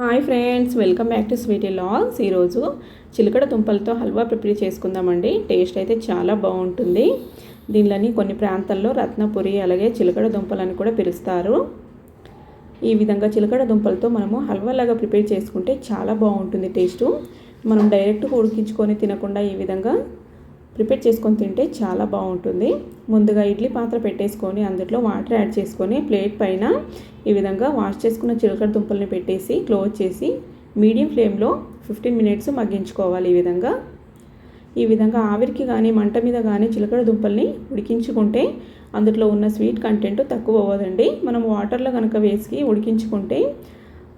Hi friends, welcome back to sweety logs. ఈరోజు చిలకడ దుంపలతో హల్వా ప్రిపేర్ చేసుకుందామండి. టేస్ట్ అయితే చాలా బాగుంటుంది. దీనిలోని కొన్ని ప్రాంతాల్లో రత్నపురి అలాగే చిలకడ దుంపలని కూడా పిలుస్తారు. ఈ విధంగా చిలకడ దుంపలతో మనము హల్వా లాగా ప్రిపేర్ చేసుకుంటే చాలా బాగుంటుంది టేస్టు. మనం డైరెక్ట్గా ఉడికించుకొని తినకుండా ఈ విధంగా ప్రిపేర్ చేసుకొని తింటే చాలా బాగుంటుంది. ముందుగా ఇడ్లీ పాత్ర పెట్టేసుకొని అందులో వాటర్ యాడ్ చేసుకొని ప్లేట్ పైన ఈ విధంగా వాష్ చేసుకున్న చిలకడ దుంపల్ని పెట్టేసి క్లోజ్ చేసి మీడియం ఫ్లేమ్లో 15 మినిట్స్ మగ్గించుకోవాలి. ఈ విధంగా ఆవిరికి కానీ మంట మీద కానీ చిలకడ దుంపల్ని ఉడికించుకుంటే అందులో ఉన్న స్వీట్ కంటెంట్ తక్కువ అవ్వదండి. మనం వాటర్లో కనుక వేసి ఉడికించుకుంటే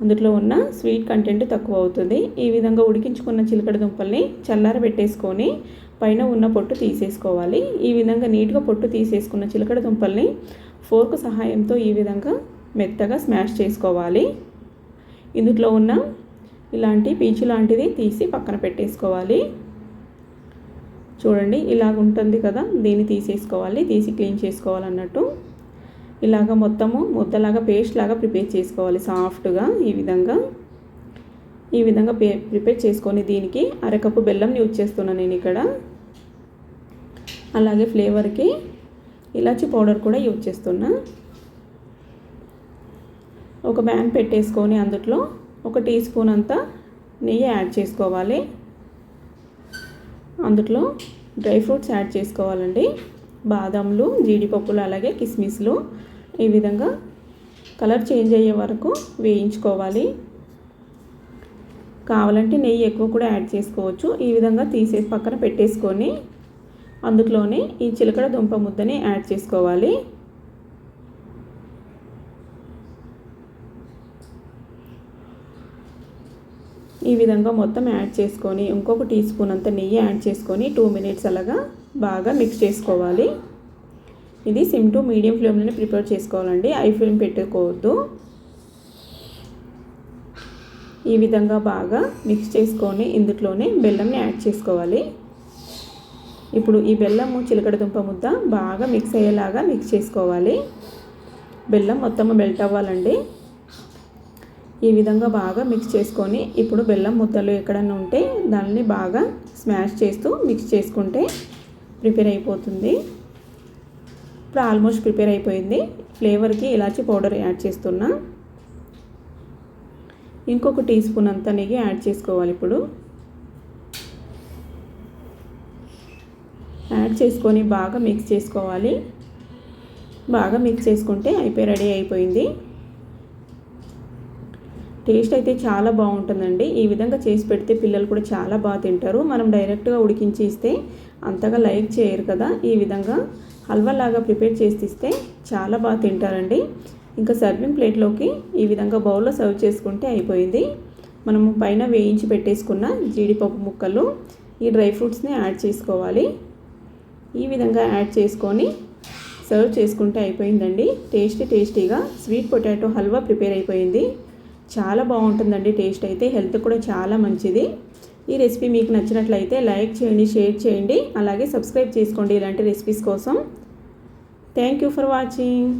అందులో ఉన్న స్వీట్ కంటెంట్ తక్కువ అవుతుంది. ఈ విధంగా ఉడికించుకున్న చిలకడ దుంపల్ని చల్లారబెట్టేసుకొని పైన ఉన్న పొట్టు తీసేసుకోవాలి. ఈ విధంగా నీట్గా పొట్టు తీసేసుకున్న చిలకడ దుంపల్ని ఫోర్క్ సహాయంతో ఈ విధంగా మెత్తగా స్మాష్ చేసుకోవాలి. ఇందులో ఉన్న ఇలాంటి పీచు లాంటిది తీసి పక్కన పెట్టేసుకోవాలి. చూడండి, ఇలాగ ఉంటుంది కదా, దీన్ని తీసేసుకోవాలి. తీసి క్లీన్ చేసుకోవాలన్నట్టు ఇలాగ మొత్తము ముద్దలాగా పేస్ట్ లాగా ప్రిపేర్ చేసుకోవాలి సాఫ్ట్గా. ఈ విధంగా ప్రిపేర్ చేసుకొని దీనికి అరకప్పు బెల్లం యూజ్ చేస్తున్నాను నేను ఇక్కడ. అలాగే ఫ్లేవర్కి ఇలాచి పౌడర్ కూడా యూజ్ చేస్తున్నా. ఒక ప్యాన్ పెట్టేసుకొని అందులో 1 టీ స్పూన్ అంతా నెయ్యి యాడ్ చేసుకోవాలి. అందులో డ్రై ఫ్రూట్స్ యాడ్ చేసుకోవాలండి. బాదంలు, జీడిపప్పులు అలాగే కిస్మిస్లు ఈ విధంగా కలర్ చేంజ్ అయ్యే వరకు వేయించుకోవాలి. కావాలంటే నెయ్యి ఎక్కువ కూడా యాడ్ చేసుకోవచ్చు. ఈ విధంగా తీసేసి పక్కన పెట్టేసుకొని అందులోనే ఈ చిలకడ దుంప ముద్దని యాడ్ చేసుకోవాలి. ఈ విధంగా మొత్తం యాడ్ చేసుకొని ఇంకొక టీ స్పూన్ అంత నెయ్యి యాడ్ చేసుకొని 2 మినిట్స్ అలాగా బాగా మిక్స్ చేసుకోవాలి. ఇది సిమ్ టు మీడియం ఫ్లేమ్లోనే ప్రిపేర్ చేసుకోవాలండి, హై ఫ్లేమ్ పెట్టుకోవద్దు. ఈ విధంగా బాగా మిక్స్ చేసుకొని ఇందులోనే బెల్లంని యాడ్ చేసుకోవాలి. ఇప్పుడు ఈ బెల్లము చిలకడ దుంప ముద్ద బాగా మిక్స్ అయ్యేలాగా మిక్స్ చేసుకోవాలి. బెల్లం మొత్తం మెల్ట్ అవ్వాలండి. ఈ విధంగా బాగా మిక్స్ చేసుకొని ఇప్పుడు బెల్లం ముద్దలు ఎక్కడన్నా ఉంటే దాన్ని బాగా స్మాష్ చేస్తూ మిక్స్ చేసుకుంటే ప్రిపేర్ అయిపోతుంది. ఇప్పుడు ఆల్మోస్ట్ ప్రిపేర్ అయిపోయింది. ఫ్లేవర్కి ఇలాచి పౌడర్ యాడ్ చేస్తున్నా. ఇంకొక టీ స్పూన్ అంతా నెయ్యి యాడ్ చేసుకోవాలి. ఇప్పుడు యాడ్ చేసుకొని బాగా మిక్స్ చేసుకోవాలి. బాగా మిక్స్ చేసుకుంటే రెడీ అయిపోయింది. టేస్ట్ అయితే చాలా బాగుంటుందండి. ఈ విధంగా చేసి పెడితే పిల్లలు కూడా చాలా బాగా తింటారు. మనం డైరెక్ట్గా ఉడికించి ఇస్తే అంతగా లైక్ చేయరు కదా. ఈ విధంగా హల్వా లాగా ప్రిపేర్ చేసి ఇస్తే చాలా బాగా తింటారండి. ఇంకా సర్వింగ్ ప్లేట్లోకి ఈ విధంగా బౌల్లో సర్వ్ చేసుకుంటే అయిపోయింది. మనము పైన వేయించి పెట్టేసుకున్న జీడిపప్పు ముక్కలు ఈ డ్రై ఫ్రూట్స్ని యాడ్ చేసుకోవాలి. ఈ విధంగా యాడ్ చేసుకొని సర్వ్ చేసుకుంటే అయిపోయిందండి. టేస్టీగా స్వీట్ పొటాటో హల్వా ప్రిపేర్ అయిపోయింది. చాలా బాగుంటుందండి. టేస్ట్ అయితే హెల్త్ కూడా చాలా మంచిది. ఈ రెసిపీ మీకు నచ్చినట్లయితే లైక్ చేయండి, షేర్ చేయండి, అలాగే సబ్స్క్రైబ్ చేసుకోండి ఇలాంటి రెసిపీస్ కోసం. Thank you for watching.